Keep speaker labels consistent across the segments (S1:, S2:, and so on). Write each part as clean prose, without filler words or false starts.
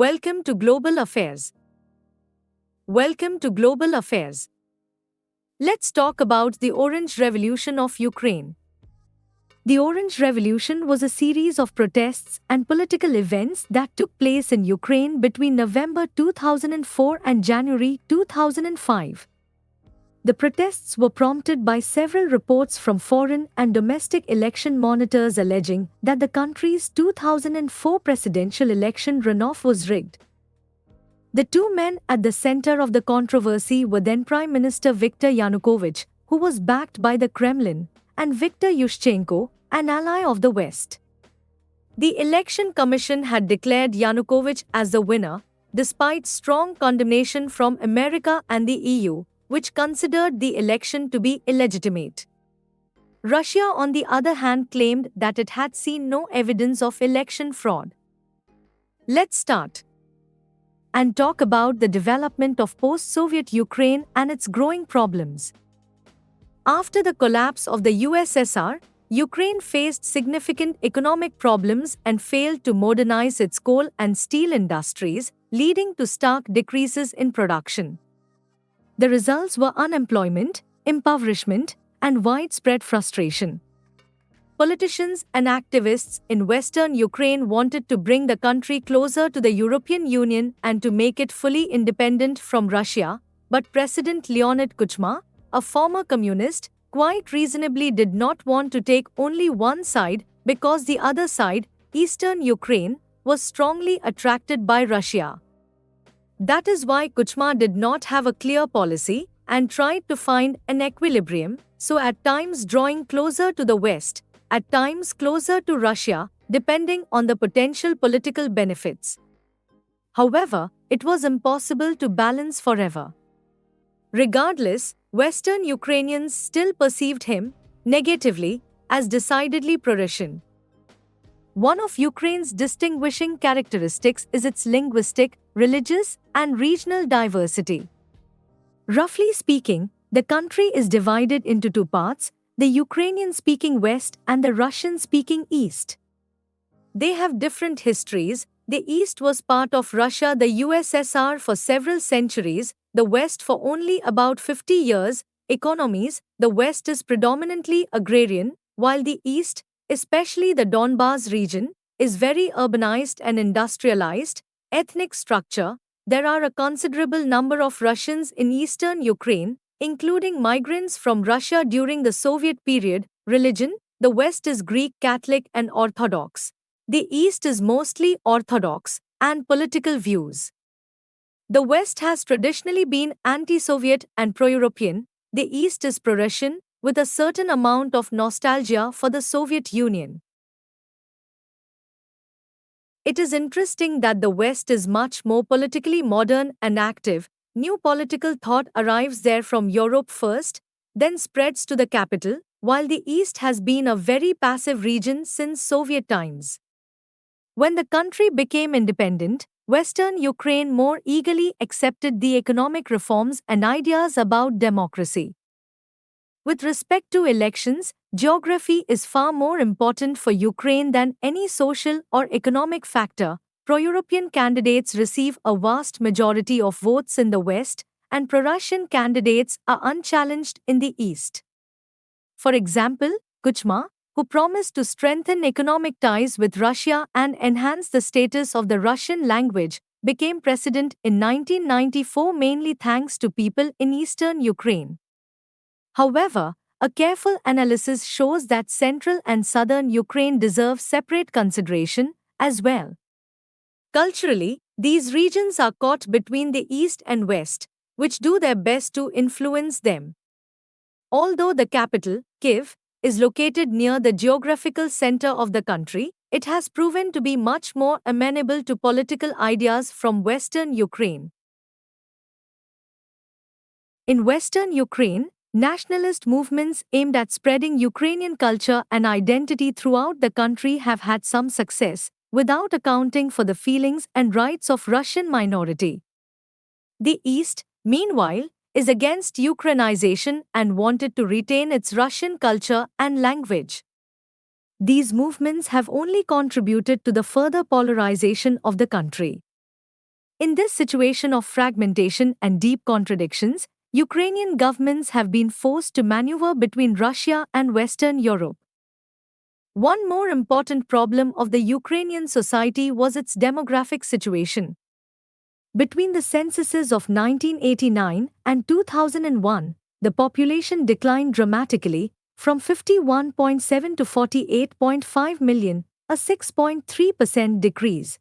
S1: Welcome to Global Affairs. Welcome to Global Affairs. Let's talk about the Orange Revolution of Ukraine. The Orange Revolution was a series of protests and political events that took place in Ukraine between November 2004 and January 2005. The protests were prompted by several reports from foreign and domestic election monitors alleging that the country's 2004 presidential election runoff was rigged. The two men at the center of the controversy were then Prime Minister Viktor Yanukovych, who was backed by the Kremlin, and Viktor Yushchenko, an ally of the West. The Election Commission had declared Yanukovych as the winner, despite strong condemnation from America and the EU, which considered the election to be illegitimate. Russia, on the other hand, claimed that it had seen no evidence of election fraud. Let's start and talk about the development of post-Soviet Ukraine and its growing problems. After the collapse of the USSR, Ukraine faced significant economic problems and failed to modernize its coal and steel industries, leading to stark decreases in production. The results were unemployment, impoverishment, and widespread frustration. Politicians and activists in Western Ukraine wanted to bring the country closer to the European Union and to make it fully independent from Russia, but President Leonid Kuchma, a former communist, quite reasonably did not want to take only one side because the other side, Eastern Ukraine, was strongly attracted by Russia. That is why Kuchma did not have a clear policy and tried to find an equilibrium, so at times drawing closer to the West, at times closer to Russia, depending on the potential political benefits. However, it was impossible to balance forever. Regardless, Western Ukrainians still perceived him, negatively, as decidedly pro-Russian. One of Ukraine's distinguishing characteristics is its linguistic, religious, and regional diversity. Roughly speaking, the country is divided into two parts, the Ukrainian-speaking West and the Russian-speaking East. They have different histories. The East was part of Russia, the USSR for several centuries, the West for only about 50 years. Economies: the West is predominantly agrarian, while the East, especially the Donbas region, is very urbanized and industrialized. Ethnic structure: there are a considerable number of Russians in eastern Ukraine, including migrants from Russia during the Soviet period. Religion: the West is Greek Catholic and Orthodox. The East is mostly Orthodox. And political views: the West has traditionally been anti-Soviet and pro-European. The East is pro-Russian, with a certain amount of nostalgia for the Soviet Union. It is interesting that the West is much more politically modern and active. New political thought arrives there from Europe first, then spreads to the capital, while the East has been a very passive region since Soviet times. When the country became independent, Western Ukraine more eagerly accepted the economic reforms and ideas about democracy. With respect to elections, geography is far more important for Ukraine than any social or economic factor. Pro-European candidates receive a vast majority of votes in the West, and pro-Russian candidates are unchallenged in the East. For example, Kuchma, who promised to strengthen economic ties with Russia and enhance the status of the Russian language, became president in 1994 mainly thanks to people in eastern Ukraine. However, a careful analysis shows that central and southern Ukraine deserve separate consideration as well. Culturally, these regions are caught between the East and West, which do their best to influence them. Although the capital, Kyiv, is located near the geographical center of the country, it has proven to be much more amenable to political ideas from Western Ukraine. In Western Ukraine, nationalist movements aimed at spreading Ukrainian culture and identity throughout the country have had some success, without accounting for the feelings and rights of Russian minority. The East, meanwhile, is against Ukrainization and wanted to retain its Russian culture and language. These movements have only contributed to the further polarization of the country. In this situation of fragmentation and deep contradictions, Ukrainian governments have been forced to maneuver between Russia and Western Europe. One more important problem of the Ukrainian society was its demographic situation. Between the censuses of 1989 and 2001, the population declined dramatically, from 51.7 to 48.5 million, a 6.3% decrease.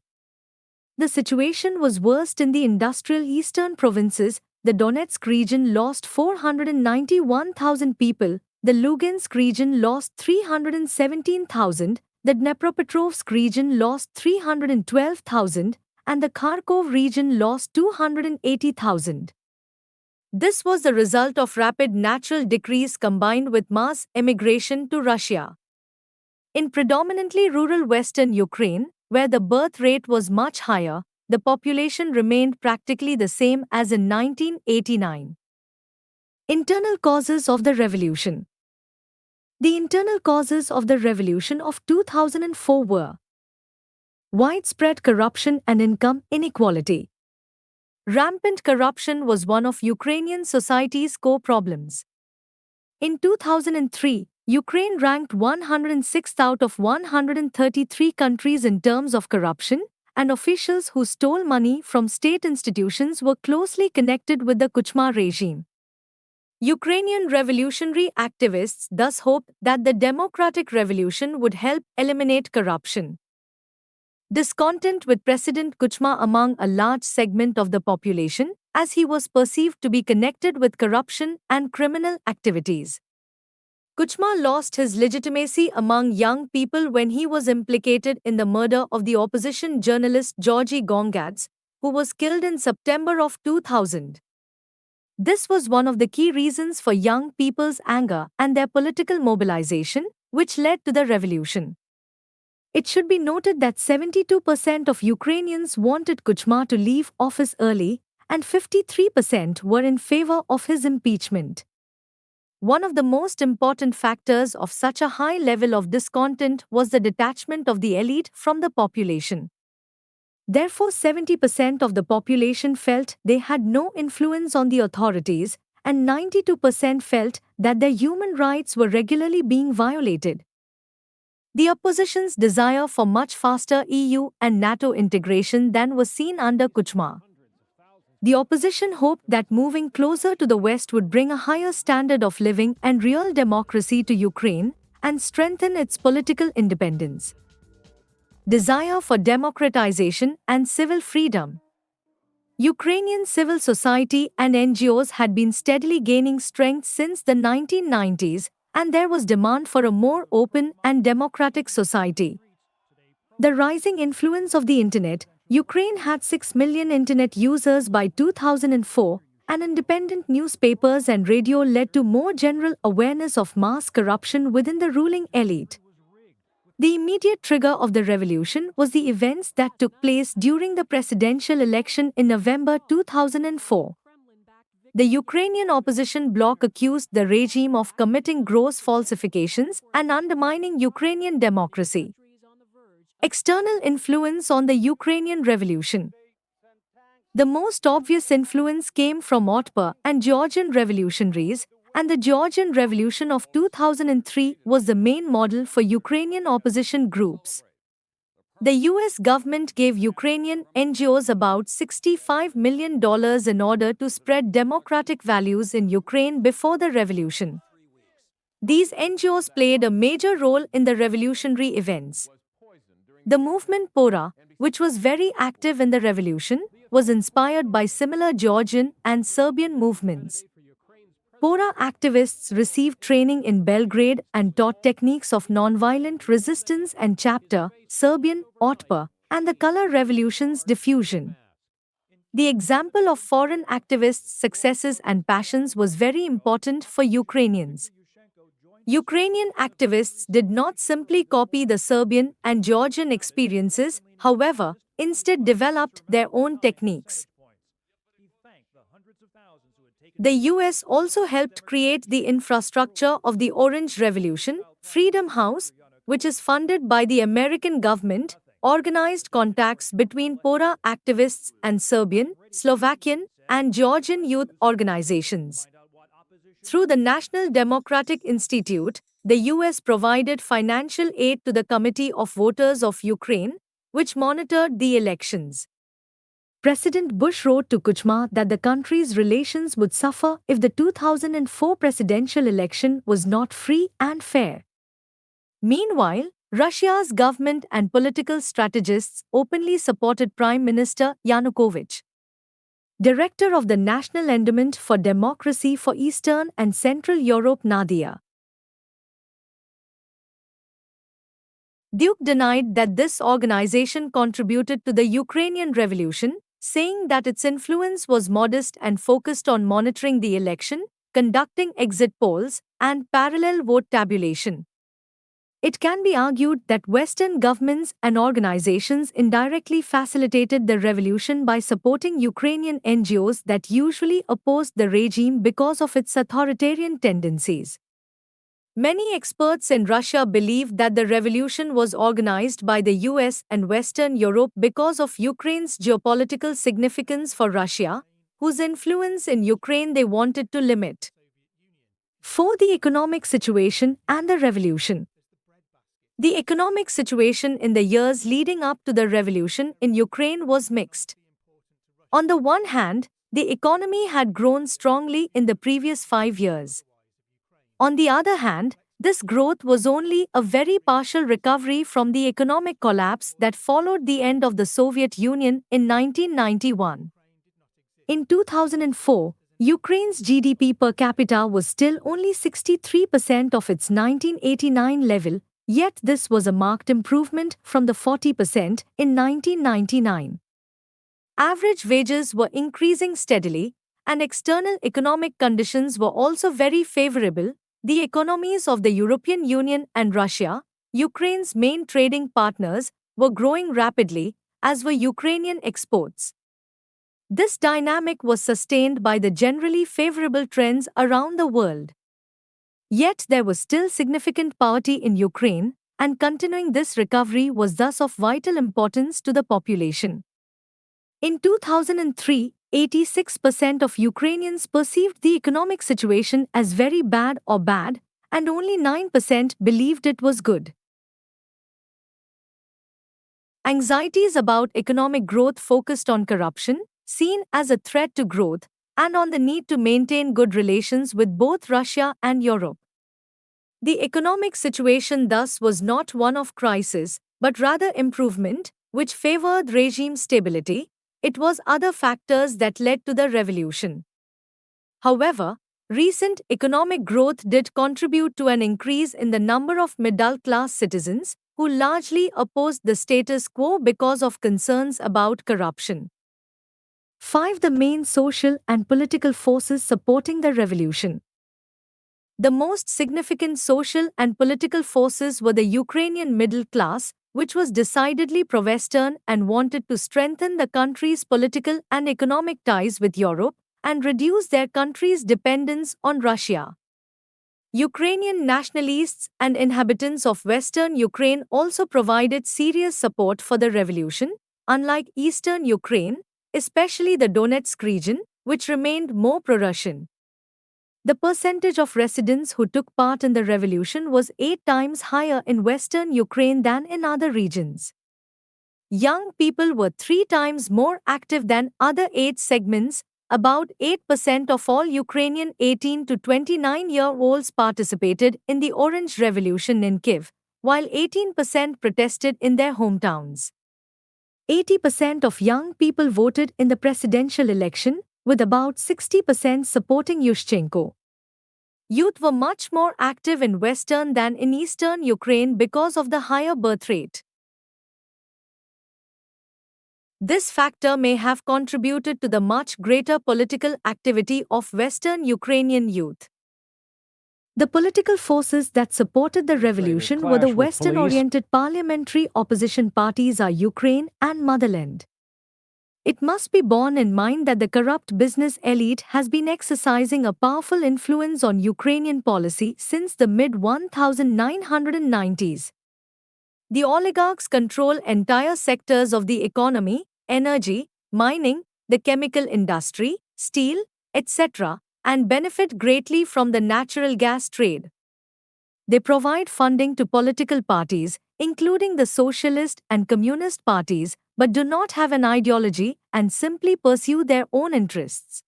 S1: The situation was worst in the industrial eastern provinces. The Donetsk region lost 491,000 people, the Lugansk region lost 317,000, the Dnepropetrovsk region lost 312,000, and the Kharkov region lost 280,000. This was the result of rapid natural decrease combined with mass emigration to Russia. In predominantly rural western Ukraine, where the birth rate was much higher, the population remained practically the same as in 1989. Internal causes of the revolution. The internal causes of the revolution of 2004 were widespread corruption and income inequality. Rampant corruption was one of Ukrainian society's core problems. In 2003, Ukraine ranked 106th out of 133 countries in terms of corruption, and officials who stole money from state institutions were closely connected with the Kuchma regime. Ukrainian revolutionary activists thus hoped that the democratic revolution would help eliminate corruption. Discontent with President Kuchma among a large segment of the population, as he was perceived to be connected with corruption and criminal activities. Kuchma lost his legitimacy among young people when he was implicated in the murder of the opposition journalist Georgy Gongadze, who was killed in September of 2000. This was one of the key reasons for young people's anger and their political mobilization, which led to the revolution. It should be noted that 72% of Ukrainians wanted Kuchma to leave office early, and 53% were in favor of his impeachment. One of the most important factors of such a high level of discontent was the detachment of the elite from the population. Therefore, 70% of the population felt they had no influence on the authorities, and 92% felt that their human rights were regularly being violated. The opposition's desire for much faster EU and NATO integration than was seen under Kuchma. The opposition hoped that moving closer to the West would bring a higher standard of living and real democracy to Ukraine and strengthen its political independence. Desire for democratization and civil freedom. Ukrainian civil society and NGOs had been steadily gaining strength since the 1990s, and there was demand for a more open and democratic society. The rising influence of the Internet. Ukraine had 6 million Internet users by 2004, and independent newspapers and radio led to more general awareness of mass corruption within the ruling elite. The immediate trigger of the revolution was the events that took place during the presidential election in November 2004. The Ukrainian opposition bloc accused the regime of committing gross falsifications and undermining Ukrainian democracy. External influence on the Ukrainian revolution. The most obvious influence came from Otpar and Georgian revolutionaries, and the Georgian Revolution of 2003 was the main model for Ukrainian opposition groups. The US government gave Ukrainian NGOs about $65 million in order to spread democratic values in Ukraine before the revolution. These NGOs played a major role in the revolutionary events. The movement Pora, which was very active in the revolution, was inspired by similar Georgian and Serbian movements. Pora activists received training in Belgrade and taught techniques of nonviolent resistance and chapter, Serbian, Otpar, and the color revolution's diffusion. The example of foreign activists' successes and passions was very important for Ukrainians. Ukrainian activists did not simply copy the Serbian and Georgian experiences, however, instead developed their own techniques. The US also helped create the infrastructure of the Orange Revolution, Freedom House, which is funded by the American government, organized contacts between PORA activists and Serbian, Slovakian, and Georgian youth organizations. Through the National Democratic Institute, the US provided financial aid to the Committee of Voters of Ukraine, which monitored the elections. President Bush wrote to Kuchma that the country's relations would suffer if the 2004 presidential election was not free and fair. Meanwhile, Russia's government and political strategists openly supported Prime Minister Yanukovych. Director of the National Endowment for Democracy for Eastern and Central Europe Nadia Duke denied that this organization contributed to the Ukrainian Revolution, saying that its influence was modest and focused on monitoring the election, conducting exit polls, and parallel vote tabulation. It can be argued that Western governments and organizations indirectly facilitated the revolution by supporting Ukrainian NGOs that usually opposed the regime because of its authoritarian tendencies. Many experts in Russia believe that the revolution was organized by the US and Western Europe because of Ukraine's geopolitical significance for Russia, whose influence in Ukraine they wanted to limit. For the economic situation and the revolution. The economic situation in the years leading up to the revolution in Ukraine was mixed. On the one hand, the economy had grown strongly in the previous 5 years. On the other hand, this growth was only a very partial recovery from the economic collapse that followed the end of the Soviet Union in 1991. In 2004, Ukraine's GDP per capita was still only 63% of its 1989 level, yet this was a marked improvement from the 40% in 1999. Average wages were increasing steadily, and external economic conditions were also very favorable. The economies of the European Union and Russia, Ukraine's main trading partners, were growing rapidly, as were Ukrainian exports. This dynamic was sustained by the generally favorable trends around the world. Yet there was still significant poverty in Ukraine, and continuing this recovery was thus of vital importance to the population. In 2003, 86% of Ukrainians perceived the economic situation as very bad or bad, and only 9% believed it was good. Anxieties about economic growth focused on corruption, seen as a threat to growth, and on the need to maintain good relations with both Russia and Europe. The economic situation thus was not one of crisis, but rather improvement, which favored regime stability. It was other factors that led to the revolution. However, recent economic growth did contribute to an increase in the number of middle-class citizens who largely opposed the status quo because of concerns about corruption. 5. The main social and political forces supporting the revolution. The most significant social and political forces were the Ukrainian middle class, which was decidedly pro-Western and wanted to strengthen the country's political and economic ties with Europe and reduce their country's dependence on Russia. Ukrainian nationalists and inhabitants of Western Ukraine also provided serious support for the revolution, unlike Eastern Ukraine, especially the Donetsk region, which remained more pro-Russian. The percentage of residents who took part in the revolution was 8 times higher in Western Ukraine than in other regions. Young people were 3 times more active than other age segments. About 8% of all Ukrainian 18 to 29-year-olds participated in the Orange Revolution in Kyiv, while 18% protested in their hometowns. 80% of young people voted in the presidential election, with about 60% supporting Yushchenko. Youth were much more active in Western than in Eastern Ukraine because of the higher birth rate. This factor may have contributed to the much greater political activity of Western Ukrainian youth. The political forces that supported the revolution were the Western-oriented parliamentary opposition parties are Ukraine and Motherland. It must be borne in mind that the corrupt business elite has been exercising a powerful influence on Ukrainian policy since the mid-1990s. The oligarchs control entire sectors of the economy, energy, mining, the chemical industry, steel, etc., and benefit greatly from the natural gas trade. They provide funding to political parties, including the socialist and communist parties, but do not have an ideology and simply pursue their own interests.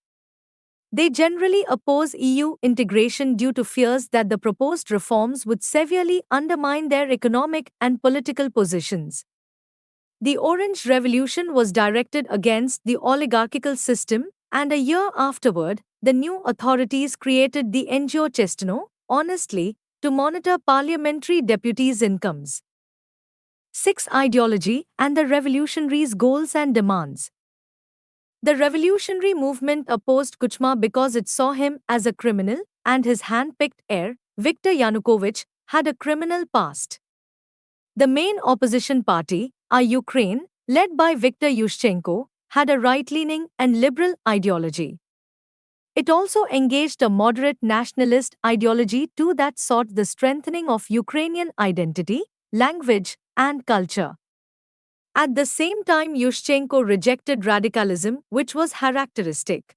S1: They generally oppose EU integration due to fears that the proposed reforms would severely undermine their economic and political positions. The Orange Revolution was directed against the oligarchical system, and a year afterward, the new authorities created the NGO Chestno, honestly, to monitor parliamentary deputies' incomes. 6. Ideology and the revolutionaries' goals and demands. The revolutionary movement opposed Kuchma because it saw him as a criminal, and his hand-picked heir, Viktor Yanukovych, had a criminal past. The main opposition party, Ukraine, led by Viktor Yushchenko, had a right-leaning and liberal ideology. It also engaged a moderate nationalist ideology too that sought the strengthening of Ukrainian identity, language, and culture. At the same time, Yushchenko rejected radicalism, which was characteristic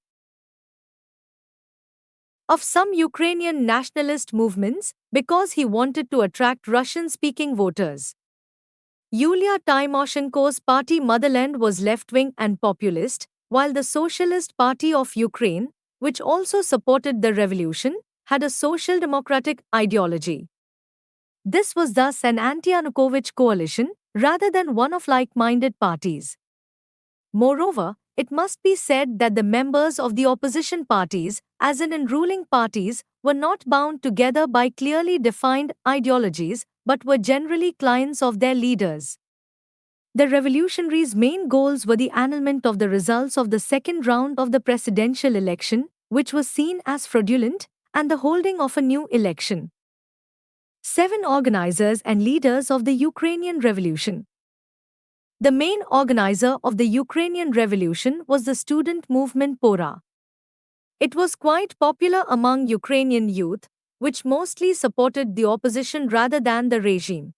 S1: of some Ukrainian nationalist movements, because he wanted to attract Russian-speaking voters. Yulia Tymoshenko's party Motherland was left-wing and populist, while the Socialist Party of Ukraine, which also supported the revolution, had a social democratic ideology. This was thus an anti-Yanukovych coalition, rather than one of like-minded parties. Moreover, it must be said that the members of the opposition parties, as in ruling parties, were not bound together by clearly defined ideologies, but were generally clients of their leaders. The revolutionaries' main goals were the annulment of the results of the second round of the presidential election, which was seen as fraudulent, and the holding of a new election. 7. Organizers and leaders of the Ukrainian Revolution. The main organizer of the Ukrainian Revolution was the student movement Pora. It was quite popular among Ukrainian youth, which mostly supported the opposition rather than the regime.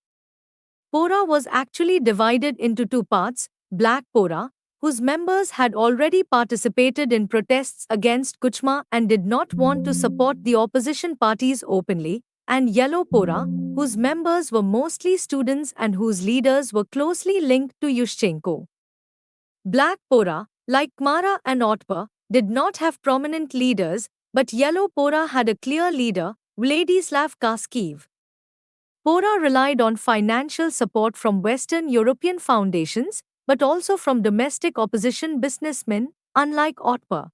S1: Pora was actually divided into two parts: Black Pora, whose members had already participated in protests against Kuchma and did not want to support the opposition parties openly, and Yellow Pora, whose members were mostly students and whose leaders were closely linked to Yushchenko. Black Pora, like Kmara and Otpa, did not have prominent leaders, but Yellow Pora had a clear leader, Vladislav Kaskev. Pora relied on financial support from Western European foundations, but also from domestic opposition businessmen, unlike Otpa.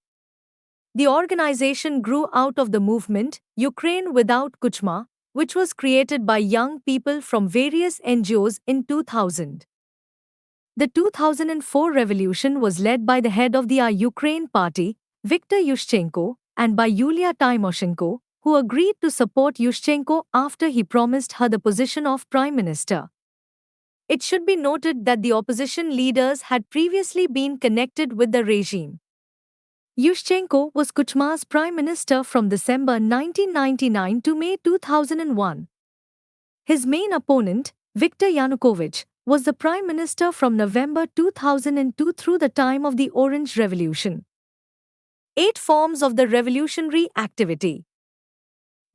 S1: The organization grew out of the movement, Ukraine Without Kuchma, which was created by young people from various NGOs in 2000. The 2004 revolution was led by the head of the Ukraine party, Viktor Yushchenko, and by Yulia Tymoshenko, who agreed to support Yushchenko after he promised her the position of prime minister. It should be noted that the opposition leaders had previously been connected with the regime. Yushchenko was Kuchma's prime minister from December 1999 to May 2001. His main opponent, Viktor Yanukovych, was the prime minister from November 2002 through the time of the Orange Revolution. 8 forms of the revolutionary activity.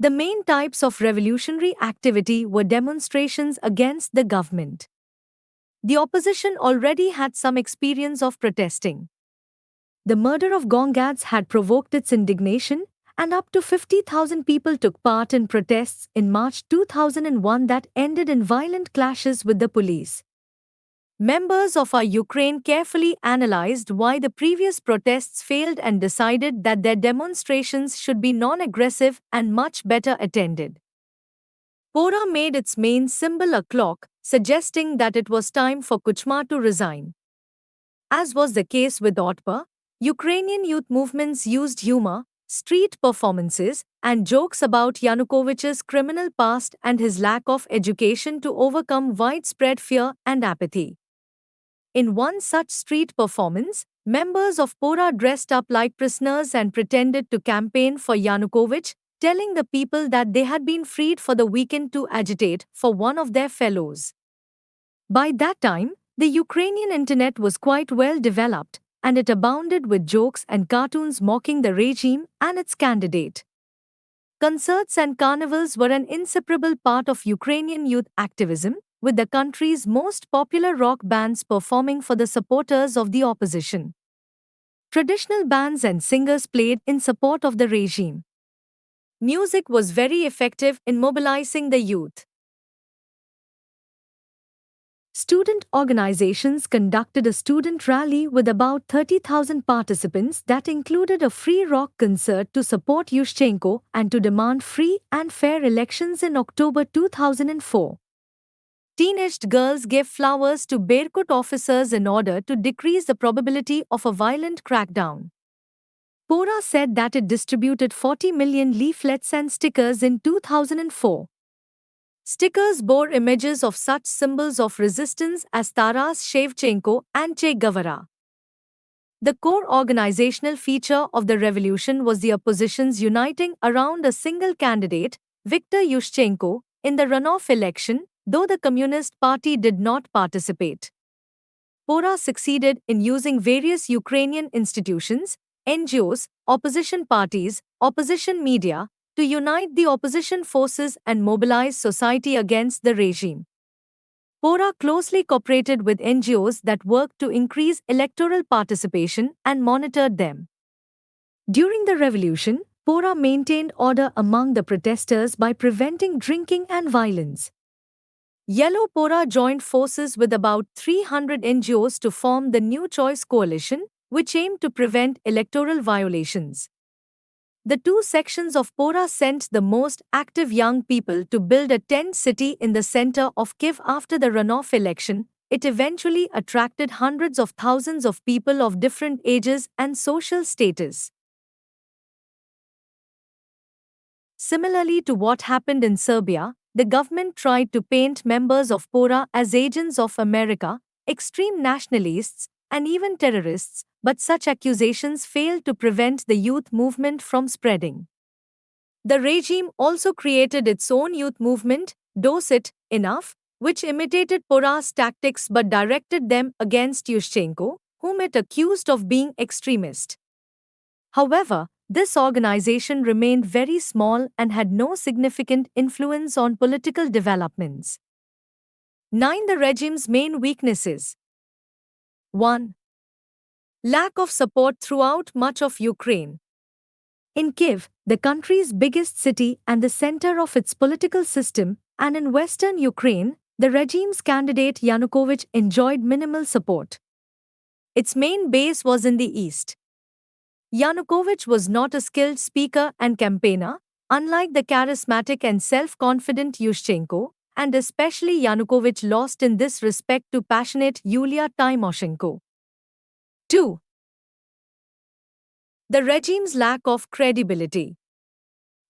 S1: The main types of revolutionary activity were demonstrations against the government. The opposition already had some experience of protesting. The murder of Gongadze had provoked its indignation, and up to 50,000 people took part in protests in March 2001 that ended in violent clashes with the police. Members of Ukraine carefully analyzed why the previous protests failed and decided that their demonstrations should be non-aggressive and much better attended. Pora made its main symbol a clock, suggesting that it was time for Kuchma to resign. As was the case with Otpa, Ukrainian youth movements used humor, street performances, and jokes about Yanukovych's criminal past and his lack of education to overcome widespread fear and apathy. In one such street performance, members of Pora dressed up like prisoners and pretended to campaign for Yanukovych, telling the people that they had been freed for the weekend to agitate for one of their fellows. By that time, the Ukrainian internet was quite well developed, and it abounded with jokes and cartoons mocking the regime and its candidate. Concerts and carnivals were an inseparable part of Ukrainian youth activism, with the country's most popular rock bands performing for the supporters of the opposition. Traditional bands and singers played in support of the regime. Music was very effective in mobilizing the youth. Student organizations conducted a student rally with about 30,000 participants that included a free rock concert to support Yushchenko and to demand free and fair elections in October 2004. Teenaged girls gave flowers to Berkut officers in order to decrease the probability of a violent crackdown. Pora said that it distributed 40 million leaflets and stickers in 2004. Stickers bore images of such symbols of resistance as Taras Shevchenko and Che Guevara. The core organizational feature of the revolution was the opposition's uniting around a single candidate, Viktor Yushchenko, in the runoff election, though the Communist Party did not participate. Pora succeeded in using various Ukrainian institutions, NGOs, opposition parties, opposition media, to unite the opposition forces and mobilize society against the regime. Pora closely cooperated with NGOs that worked to increase electoral participation and monitored them. During the revolution, Pora maintained order among the protesters by preventing drinking and violence. Yellow Pora joined forces with about 300 NGOs to form the New Choice Coalition, which aimed to prevent electoral violations. The two sections of Pora sent the most active young people to build a tent city in the center of Kiev after the runoff election. It eventually attracted hundreds of thousands of people of different ages and social status. Similarly to what happened in Serbia, the government tried to paint members of Pora as agents of America, extreme nationalists, and even terrorists, but such accusations failed to prevent the youth movement from spreading. The regime also created its own youth movement, Dosit Enough, which imitated Pora's tactics but directed them against Yushchenko, whom it accused of being extremist. However, this organization remained very small and had no significant influence on political developments. 9. The regime's main weaknesses. 1. Lack of support throughout much of Ukraine. In Kiev, the country's biggest city and the center of its political system, and in western Ukraine, the regime's candidate Yanukovych enjoyed minimal support. Its main base was in the east. Yanukovych was not a skilled speaker and campaigner, unlike the charismatic and self-confident Yushchenko, and especially Yanukovych lost in this respect to passionate Yulia Tymoshenko. 2. The regime's lack of credibility.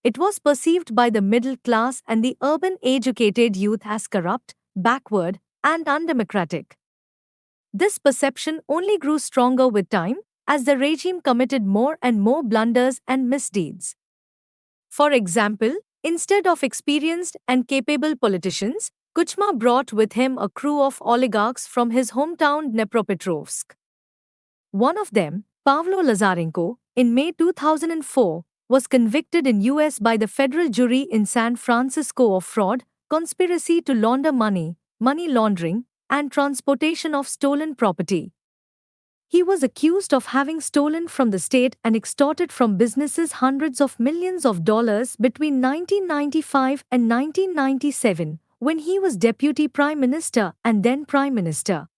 S1: It was perceived by the middle class and the urban educated youth as corrupt, backward, and undemocratic. This perception only grew stronger with time, as the regime committed more and more blunders and misdeeds. For example, instead of experienced and capable politicians, Kuchma brought with him a crew of oligarchs from his hometown Dnepropetrovsk. One of them, Pavlo Lazarenko, in May 2004, was convicted in US by the federal jury in San Francisco of fraud, conspiracy to launder money, money laundering, and transportation of stolen property. He was accused of having stolen from the state and extorted from businesses hundreds of millions of dollars between 1995 and 1997, when he was Deputy Prime Minister and then Prime Minister.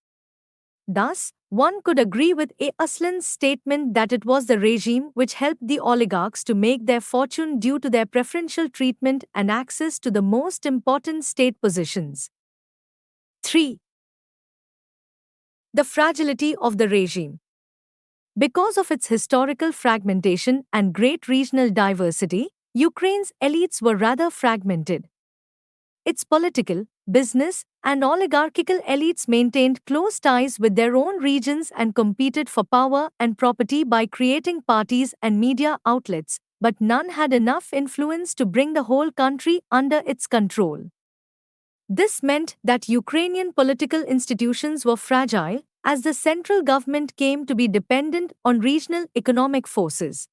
S1: Thus, one could agree with A. Aslan's statement that it was the regime which helped the oligarchs to make their fortune due to their preferential treatment and access to the most important state positions. 3. The fragility of the regime. Because of its historical fragmentation and great regional diversity, Ukraine's elites were rather fragmented. Its political, business, and oligarchical elites maintained close ties with their own regions and competed for power and property by creating parties and media outlets, but none had enough influence to bring the whole country under its control. This meant that Ukrainian political institutions were fragile as the central government came to be dependent on regional economic forces.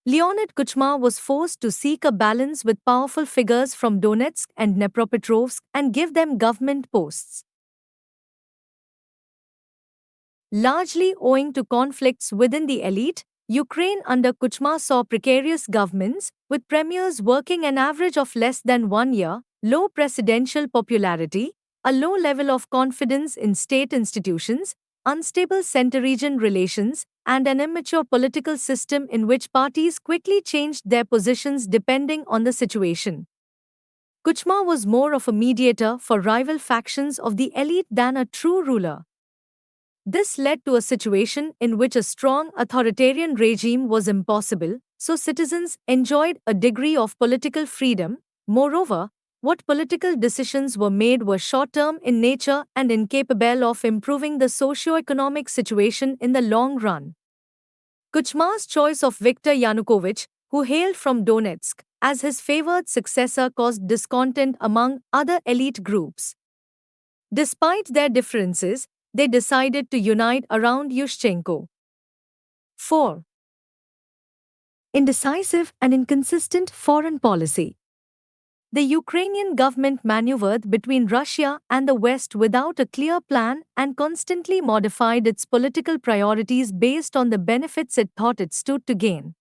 S1: Leonid Kuchma was forced to seek a balance with powerful figures from Donetsk and Dnipropetrovsk and give them government posts. Largely owing to conflicts within the elite, Ukraine under Kuchma saw precarious governments, with premiers working an average of less than 1 year, low presidential popularity, a low level of confidence in state institutions, unstable center-region relations, and an immature political system in which parties quickly changed their positions depending on the situation. Kuchma was more of a mediator for rival factions of the elite than a true ruler. This led to a situation in which a strong authoritarian regime was impossible, so citizens enjoyed a degree of political freedom. Moreover, what political decisions were made were short-term in nature and incapable of improving the socio-economic situation in the long run. Kuchma's choice of Viktor Yanukovych, who hailed from Donetsk, as his favored successor caused discontent among other elite groups. Despite their differences, they decided to unite around Yushchenko. 4. Indecisive and inconsistent foreign policy. The Ukrainian government maneuvered between Russia and the West without a clear plan and constantly modified its political priorities based on the benefits it thought it stood to gain.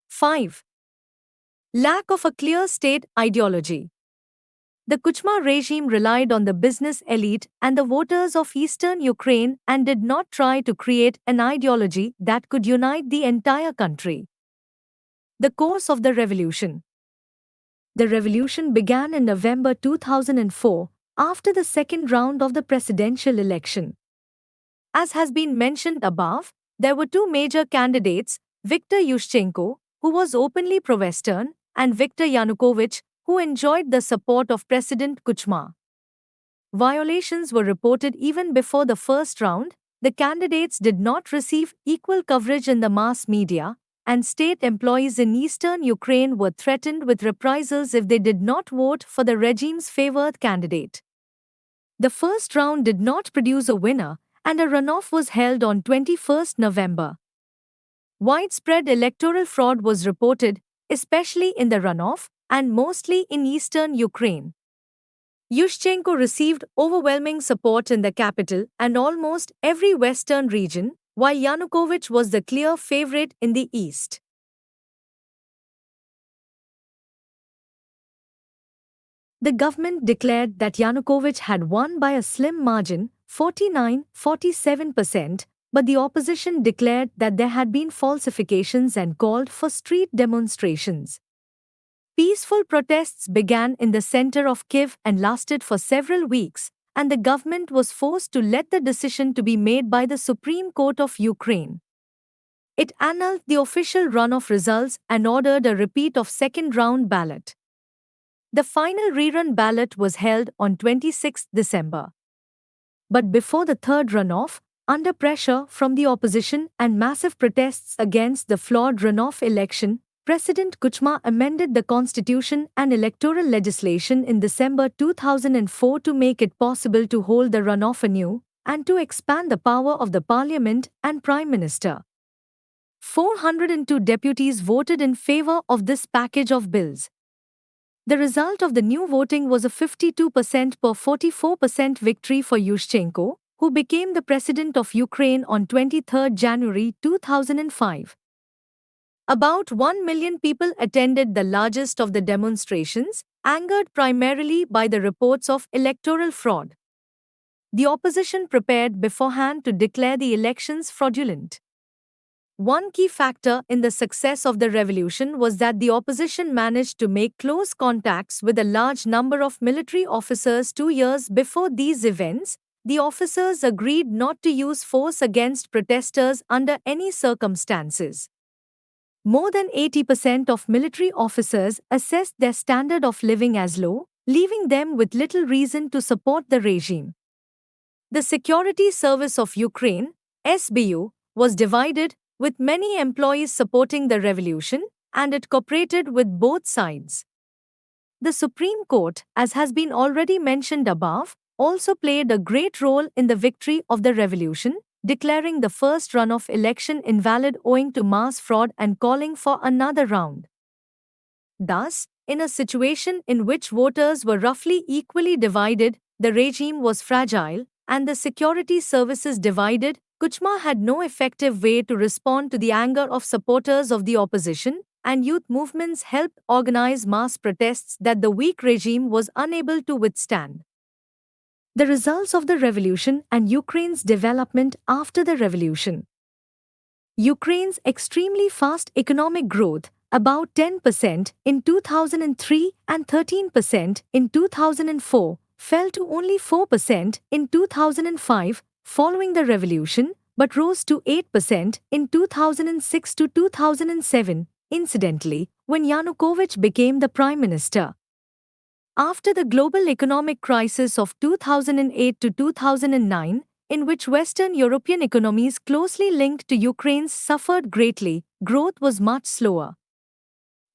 S1: 5. Lack of a clear state ideology. The Kuchma regime relied on the business elite and the voters of eastern Ukraine and did not try to create an ideology that could unite the entire country. The course of the revolution. The revolution began in November 2004, after the second round of the presidential election. As has been mentioned above, there were two major candidates, Viktor Yushchenko, who was openly pro-Western, and Viktor Yanukovych, who enjoyed the support of President Kuchma. Violations were reported even before the first round. The candidates did not receive equal coverage in the mass media, and state employees in eastern Ukraine were threatened with reprisals if they did not vote for the regime's favored candidate. The first round did not produce a winner, and a runoff was held on 21st November. Widespread electoral fraud was reported, especially in the runoff, and mostly in eastern Ukraine. Yushchenko received overwhelming support in the capital and almost every western region, while Yanukovych was the clear favorite in the east. The government declared that Yanukovych had won by a slim margin, 49-47%, but the opposition declared that there had been falsifications and called for street demonstrations. Peaceful protests began in the center of Kyiv and lasted for several weeks, and the government was forced to let the decision to be made by the Supreme Court of Ukraine. It annulled the official runoff results and ordered a repeat of second-round ballot. The final rerun ballot was held on 26 December. But before the third runoff, under pressure from the opposition and massive protests against the flawed runoff election, President Kuchma amended the constitution and electoral legislation in December 2004 to make it possible to hold the runoff anew and to expand the power of the parliament and prime minister. 402 deputies voted in favor of this package of bills. The result of the new voting was a 52% per 44% victory for Yushchenko, who became the president of Ukraine on 23 January 2005. About 1 million people attended the largest of the demonstrations, angered primarily by the reports of electoral fraud. The opposition prepared beforehand to declare the elections fraudulent. One key factor in the success of the revolution was that the opposition managed to make close contacts with a large number of military officers 2 years before these events. The officers agreed not to use force against protesters under any circumstances. More than 80% of military officers assessed their standard of living as low, leaving them with little reason to support the regime. The Security Service of Ukraine, SBU, was divided, with many employees supporting the revolution, and it cooperated with both sides. The Supreme Court, as has been already mentioned above, also played a great role in the victory of the revolution, declaring the first runoff election invalid owing to mass fraud and calling for another round. Thus, in a situation in which voters were roughly equally divided, the regime was fragile, and the security services divided, Kuchma had no effective way to respond to the anger of supporters of the opposition, and youth movements helped organize mass protests that the weak regime was unable to withstand. The results of the revolution and Ukraine's development after the revolution. Ukraine's extremely fast economic growth, about 10% in 2003 and 13% in 2004, fell to only 4% in 2005 following the revolution, but rose to 8% in 2006 to 2007, incidentally, when Yanukovych became the prime minister. After the global economic crisis of 2008 to 2009, in which Western European economies closely linked to Ukraine's suffered greatly, growth was much slower.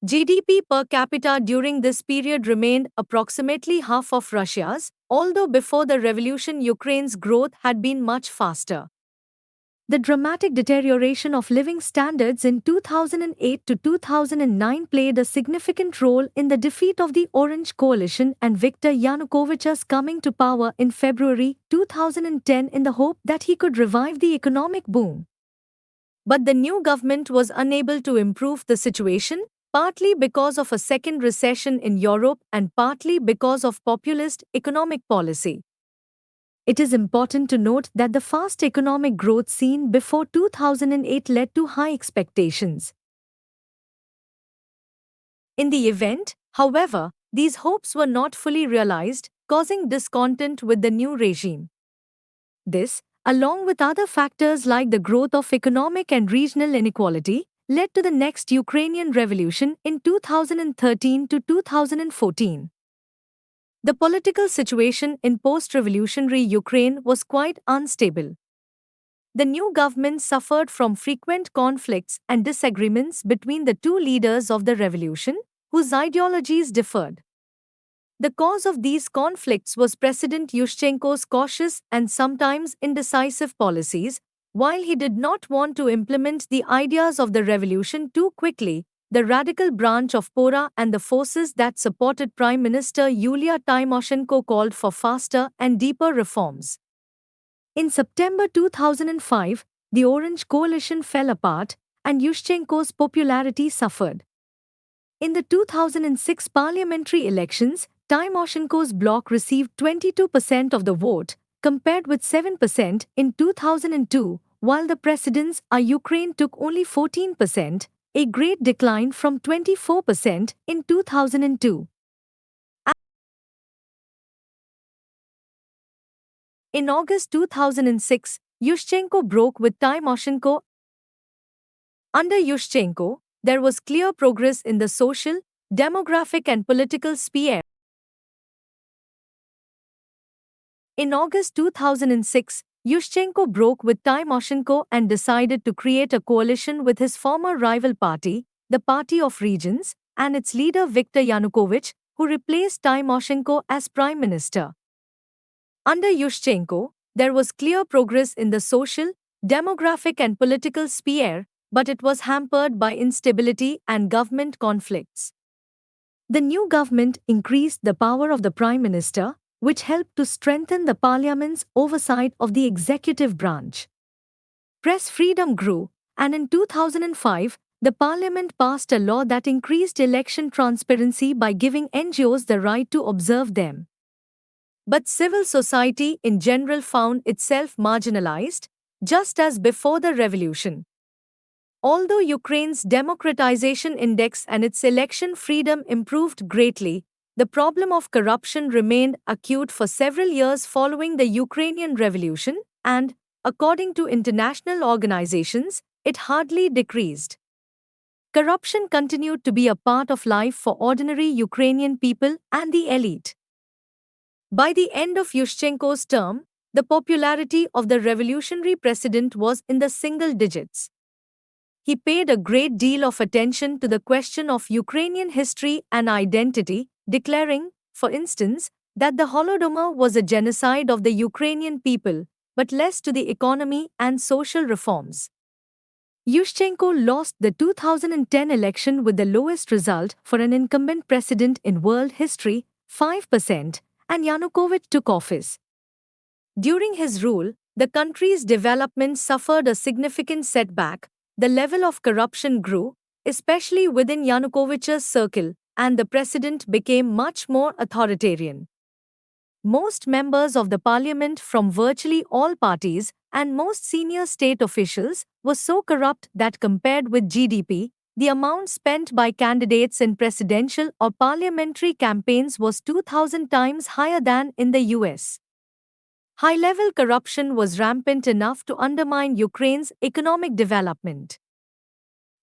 S1: GDP per capita during this period remained approximately half of Russia's, although before the revolution Ukraine's growth had been much faster. The dramatic deterioration of living standards in 2008 to 2009 played a significant role in the defeat of the Orange Coalition and Viktor Yanukovych's coming to power in February 2010 in the hope that he could revive the economic boom. But the new government was unable to improve the situation, partly because of a second recession in Europe and partly because of populist economic policy. It is important to note that the fast economic growth seen before 2008 led to high expectations. In the event, however, these hopes were not fully realized, causing discontent with the new regime. This, along with other factors like the growth of economic and regional inequality, led to the next Ukrainian revolution in 2013 to 2014. The political situation in post-revolutionary Ukraine was quite unstable. The new government suffered from frequent conflicts and disagreements between the two leaders of the revolution, whose ideologies differed. The cause of these conflicts was President Yushchenko's cautious and sometimes indecisive policies. While he did not want to implement the ideas of the revolution too quickly, the radical branch of PORA and the forces that supported Prime Minister Yulia Tymoshenko called for faster and deeper reforms. In September 2005, the Orange Coalition fell apart, and Yushchenko's popularity suffered. In the 2006 parliamentary elections, Tymoshenko's bloc received 22% of the vote, compared with 7% in 2002, while the president's Ukraine took only 14%, a great decline from 24% in 2002. In August 2006, Yushchenko broke with Tymoshenko. Under Yushchenko, there was clear progress in the social, demographic and political sphere. In August 2006, Yushchenko broke with Tymoshenko and decided to create a coalition with his former rival party, the Party of Regions, and its leader Viktor Yanukovych, who replaced Tymoshenko as prime minister. Under Yushchenko, there was clear progress in the social, demographic and political sphere, but it was hampered by instability and government conflicts. The new government increased the power of the prime minister, which helped to strengthen the parliament's oversight of the executive branch. Press freedom grew, and in 2005, the parliament passed a law that increased election transparency by giving NGOs the right to observe them. But civil society in general found itself marginalized, just as before the revolution. Although Ukraine's democratization index and its election freedom improved greatly, the problem of corruption remained acute for several years following the Ukrainian Revolution, and, according to international organizations, it hardly decreased. Corruption continued to be a part of life for ordinary Ukrainian people and the elite. By the end of Yushchenko's term, the popularity of the revolutionary president was in the single digits. He paid a great deal of attention to the question of Ukrainian history and identity, declaring, for instance, that the Holodomor was a genocide of the Ukrainian people, but less to the economy and social reforms. Yushchenko lost the 2010 election with the lowest result for an incumbent president in world history, 5%, and Yanukovych took office. During his rule, the country's development suffered a significant setback. The level of corruption grew, especially within Yanukovych's circle, and the president became much more authoritarian. Most members of the parliament from virtually all parties and most senior state officials were so corrupt that compared with GDP, the amount spent by candidates in presidential or parliamentary campaigns was 2,000 times higher than in the US. High-level corruption was rampant enough to undermine Ukraine's economic development.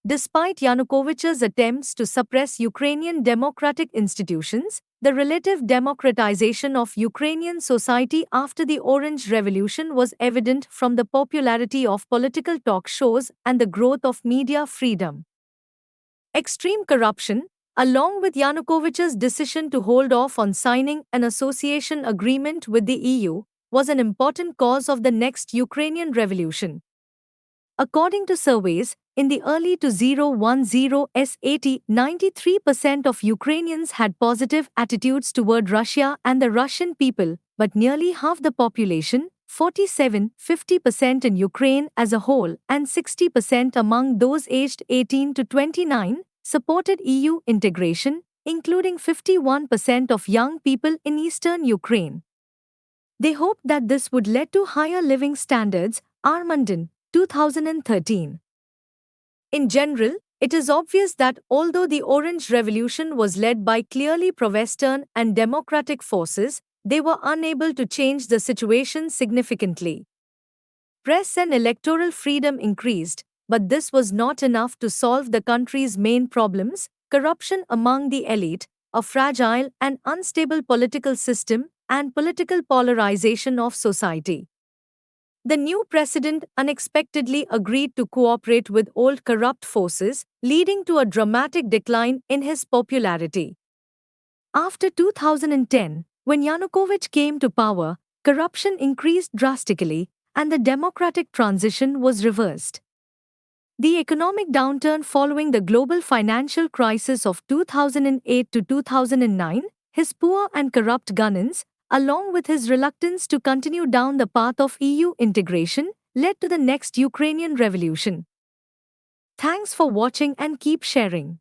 S1: Despite Yanukovych's attempts to suppress Ukrainian democratic institutions, the relative democratization of Ukrainian society after the Orange Revolution was evident from the popularity of political talk shows and the growth of media freedom. Extreme corruption, along with Yanukovych's decision to hold off on signing an association agreement with the EU, was an important cause of the next Ukrainian revolution. According to surveys, in the early 2010s, 93% of Ukrainians had positive attitudes toward Russia and the Russian people, but nearly half the population, 50% in Ukraine as a whole and 60% among those aged 18 to 29, supported EU integration, including 51% of young people in eastern Ukraine. They hoped that this would lead to higher living standards. Armandin, 2013. In general, it is obvious that although the Orange Revolution was led by clearly pro-Western and democratic forces, they were unable to change the situation significantly. Press and electoral freedom increased, but this was not enough to solve the country's main problems: corruption among the elite, a fragile and unstable political system, and political polarization of society. The new president unexpectedly agreed to cooperate with old corrupt forces, leading to a dramatic decline in his popularity. After 2010, when Yanukovych came to power, corruption increased drastically, and the democratic transition was reversed. The economic downturn following the global financial crisis of 2008 to 2009, his poor and corrupt governance, along with his reluctance to continue down the path of EU integration, led to the next Ukrainian revolution. Thanks for watching and keep sharing.